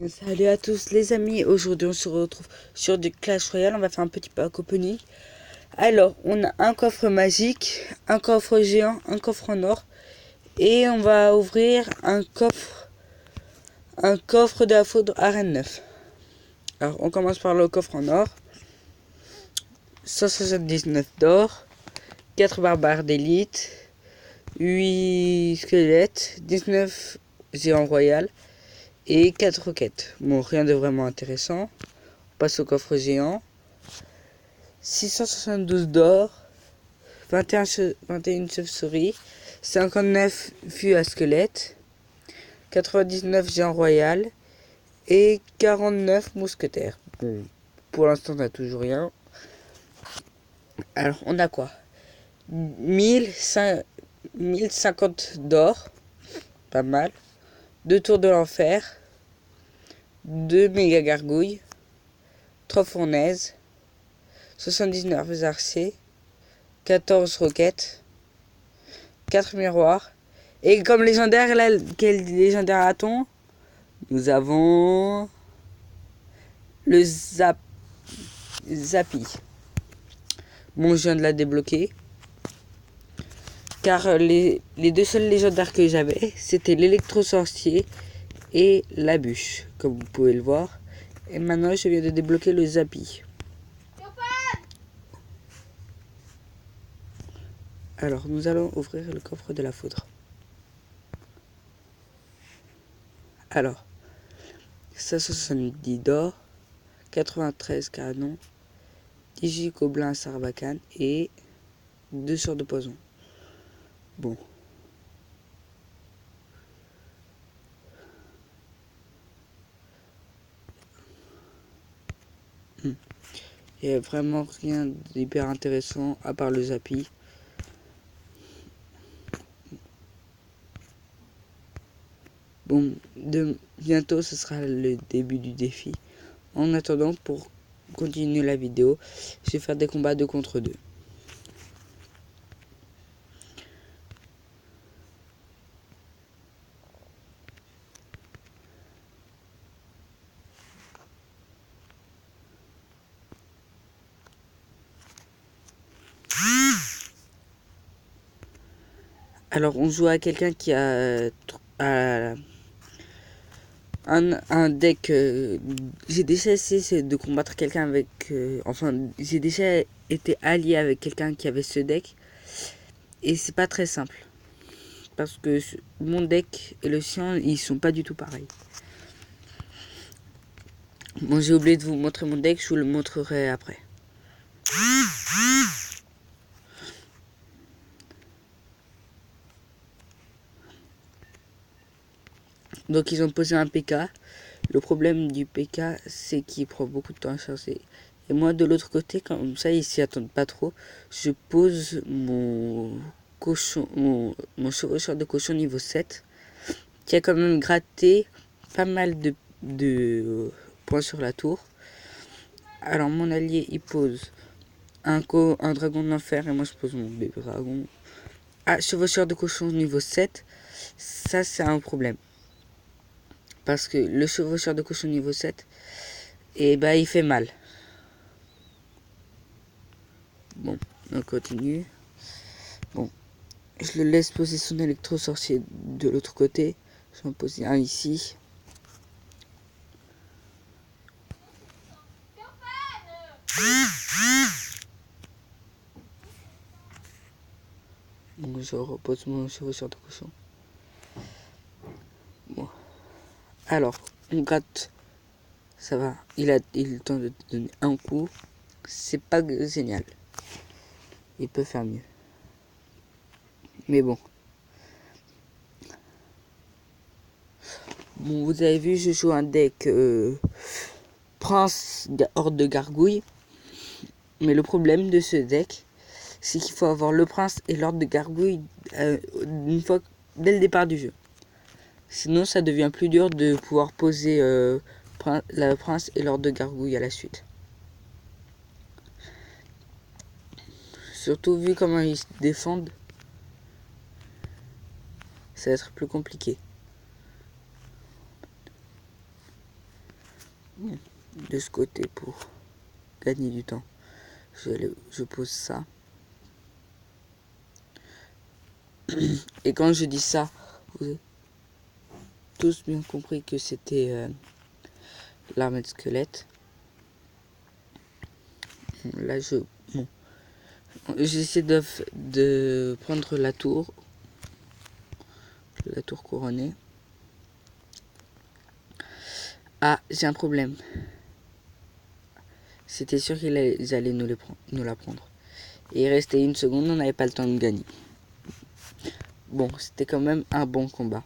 Salut à tous les amis, aujourd'hui on se retrouve sur du Clash Royale, on va faire un petit pack opening. Alors on a un coffre magique, un coffre géant, un coffre en or et on va ouvrir un coffre de la foudre arène 9. Alors on commence par le coffre en or, 179 d'or, 4 barbares d'élite, 8 squelettes, 19 géants royal et 4 roquettes. Bon, rien de vraiment intéressant. On passe au coffre géant. 672 d'or, 21 chauves-souris, 59 fûts à squelette, 99 géants royal et 49 mousquetaires. Bon, pour l'instant, on n'a toujours rien. Alors, on a quoi? 1050 d'or, pas mal. 2 tours de l'enfer, 2 méga gargouilles, 3 fournaises, 79 archers, 14 roquettes, 4 miroirs. Et comme légendaire, là, quel légendaire a-t-on? Nous avons le Zappy. Bon, je viens de la débloquer. Car les deux seuls légendaires que j'avais, c'était l'électro-sorcier et la bûche, comme vous pouvez le voir. Et maintenant, je viens de débloquer le Zappy. Alors, nous allons ouvrir le coffre de la foudre. Alors, 570 d'or, 93 canons, 18 gobelins sarbacane et 2 sorts de poison. Bon. Il n'y a vraiment rien d'hyper intéressant à part le Zappy. Bon, bientôt ce sera le début du défi. En attendant, pour continuer la vidéo, je vais faire des combats 2 contre 2. Alors on joue à quelqu'un qui a un deck. J'ai déjà essayé de combattre quelqu'un avec... enfin, j'ai déjà été allié avec quelqu'un qui avait ce deck. Et c'est pas très simple. Parce que mon deck et le sien, ils sont pas du tout pareils. Bon, j'ai oublié de vous montrer mon deck, je vous le montrerai après. Donc ils ont posé un PK. Le problème du PK, c'est qu'il prend beaucoup de temps à charger. Et moi, de l'autre côté, comme ça, ils s'y attendent pas trop, je pose mon chevaucheur de cochon niveau 7, qui a quand même gratté pas mal de points sur la tour. Alors mon allié, il pose un dragon de l'enfer, et moi je pose mon bébé dragon. Ah, chevaucheur de cochon niveau 7, ça c'est un problème. Parce que le chevaucheur de cochon niveau 7, et bah il fait mal. Bon, on continue. Bon, je le laisse poser son électro-sorcier de l'autre côté. Je vais en poser un ici. Donc je repose mon chevaucheur de cochon. Bon. Alors, on gratte. Ça va. Il a le temps de donner un coup. C'est pas génial. Il peut faire mieux. Mais bon. Bon, vous avez vu, je joue un deck Prince hors de gargouille. Mais le problème de ce deck, c'est qu'il faut avoir le prince et l'ordre de gargouille une fois dès le départ du jeu. Sinon, ça devient plus dur de pouvoir poser la prince et l'ordre de gargouille à la suite. Surtout vu comment ils se défendent, ça va être plus compliqué. de ce côté pour gagner du temps. Je pose ça. Et quand je dis ça, vous avez tous bien compris que c'était l'armée de squelettes. Là, bon, j'essaie de prendre la tour couronnée. Ah, j'ai un problème. C'était sûr qu'ils allaient nous la prendre. Et il restait une seconde, on n'avait pas le temps de gagner. Bon, c'était quand même un bon combat.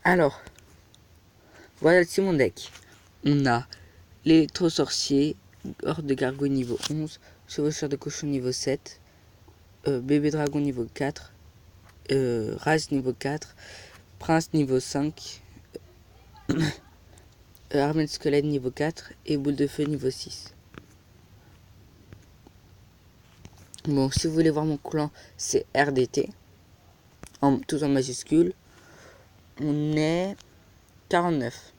Alors, voilà mon deck. On a l'électro-sorcier, horde de gargouilles niveau 11, chevaucheur de cochon niveau 7, bébé dragon niveau 4, rage niveau 4, prince niveau 5, armée de squelette niveau 4 et boule de feu niveau 6. Bon, si vous voulez voir mon clan, c'est RDT, tout en majuscule. On est 49.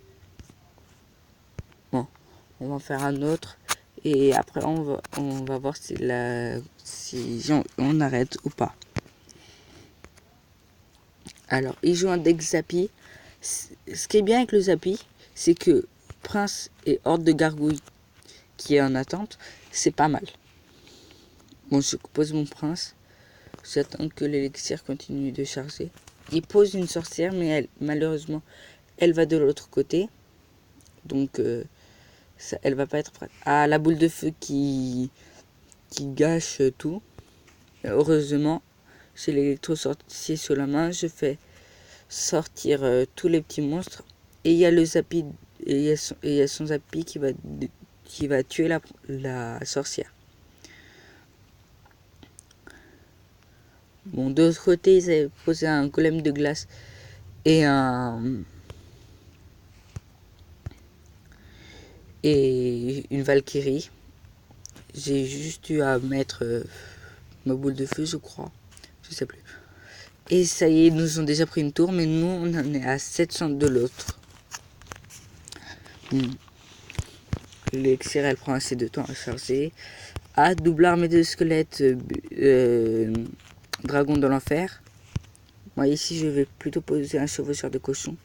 Bon, on va en faire un autre. Et après, on va voir si on arrête ou pas. Alors, il joue un deck Zappy. Ce qui est bien avec le Zappy, c'est que Prince et Horde de Gargouilles qui est en attente, c'est pas mal. Bon, je pose mon Prince. J'attends que l'élixir continue de charger. Il pose une sorcière, mais malheureusement, elle va de l'autre côté. Donc, elle va pas être prête. Ah, la boule de feu qui gâche tout. Heureusement, j'ai l'électro-sorcier sur la main. Je fais sortir tous les petits monstres. Et il y a le Zappy. Et il y a son Zappy qui va tuer la sorcière. Bon, de l'autre côté, ils avaient posé un golem de glace et une Valkyrie. J'ai juste eu à mettre ma boule de feu, je crois. Je sais plus. Et ça y est, ils nous ont déjà pris une tour, mais nous, on en est à 700 de l'autre. L'élixir, elle prend assez de temps à charger. Ah, double armée de squelettes, dragon de l'enfer. Moi, ici, je vais plutôt poser un chevaucheur de cochon.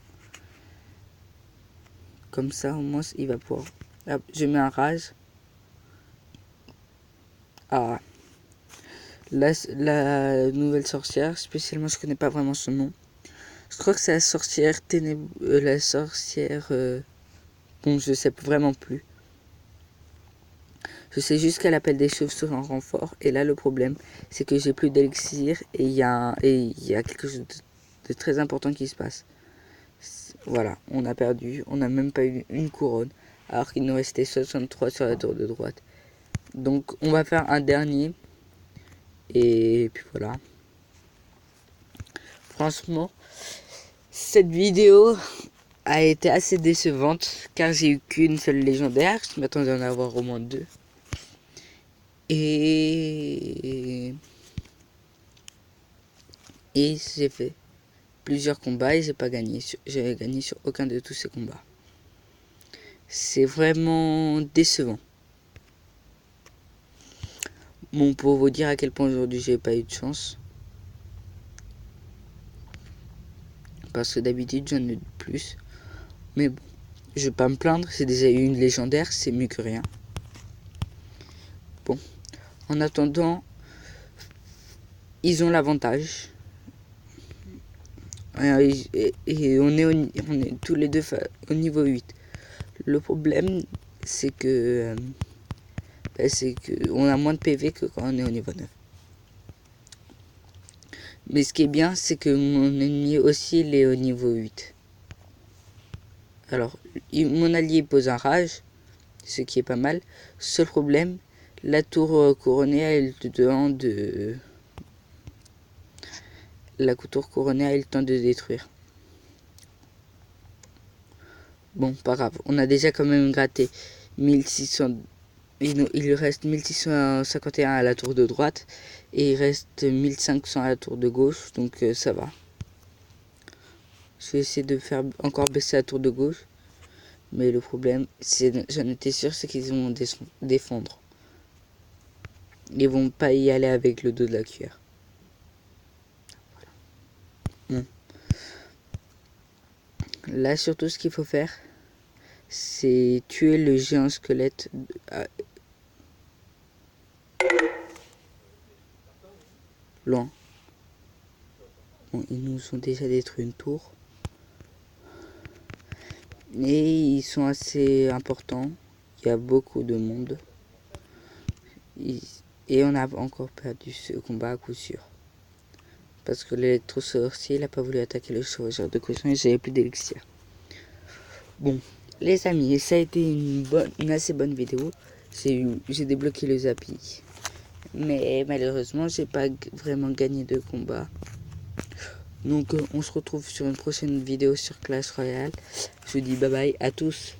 Comme ça, au moins, il va pouvoir... Là, je mets un rage. Ah. La nouvelle sorcière, spécialement, je connais pas vraiment son nom. Je crois que c'est la sorcière ténébreuse, la sorcière... bon, je sais vraiment plus. Je sais juste qu'elle appelle des chauves-souris en renfort. Et là, le problème, c'est que j'ai plus d'élixir. Et il y a quelque chose de très important qui se passe. Voilà, on a perdu. On n'a même pas eu une couronne. Alors qu'il nous restait 63 sur la tour de droite. Donc, on va faire un dernier. Et puis voilà. Franchement, cette vidéo a été assez décevante. Car j'ai eu qu'une seule légendaire. Je m'attendais à en avoir au moins 2. Et j'ai fait plusieurs combats et j'ai pas gagné. J'ai gagné sur aucun de tous ces combats. C'est vraiment décevant. Bon, pour vous dire à quel point aujourd'hui j'ai pas eu de chance. Parce que d'habitude j'en ai plus. Mais bon, je vais pas me plaindre. C'est déjà eu une légendaire, c'est mieux que rien. Bon, en attendant, ils ont l'avantage. Et on est tous les deux au niveau 8. Le problème, c'est que on a moins de PV que quand on est au niveau 9. Mais ce qui est bien, c'est que mon ennemi aussi, il est au niveau 8. Alors, mon allié pose un rage, ce qui est pas mal. Seul problème, la tour couronnée, elle te demande de... La tour couronnée a eu le temps de détruire. Bon, pas grave. On a déjà quand même gratté 1600... Il lui reste 1651 à la tour de droite. Et il reste 1500 à la tour de gauche. Donc ça va. Je vais essayer de faire encore baisser la tour de gauche. Mais le problème, j'en étais sûr, c'est qu'ils vont défendre. Ils vont pas y aller avec le dos de la cuillère. Voilà. Bon. Là, surtout, ce qu'il faut faire, c'est tuer le géant squelette. Loin. Bon, ils nous ont déjà détruit une tour. Et ils sont assez importants. Il y a beaucoup de monde. Et on a encore perdu ce combat à coup sûr. Parce que l'électro-sorcier n'a pas voulu attaquer le chevaucheur de cochon et j'avais plus d'élixir. Bon, les amis, ça a été une assez bonne vidéo. J'ai débloqué le Zappi. Mais malheureusement, j'ai pas vraiment gagné de combat. Donc on se retrouve sur une prochaine vidéo sur Clash Royale. Je vous dis bye bye à tous.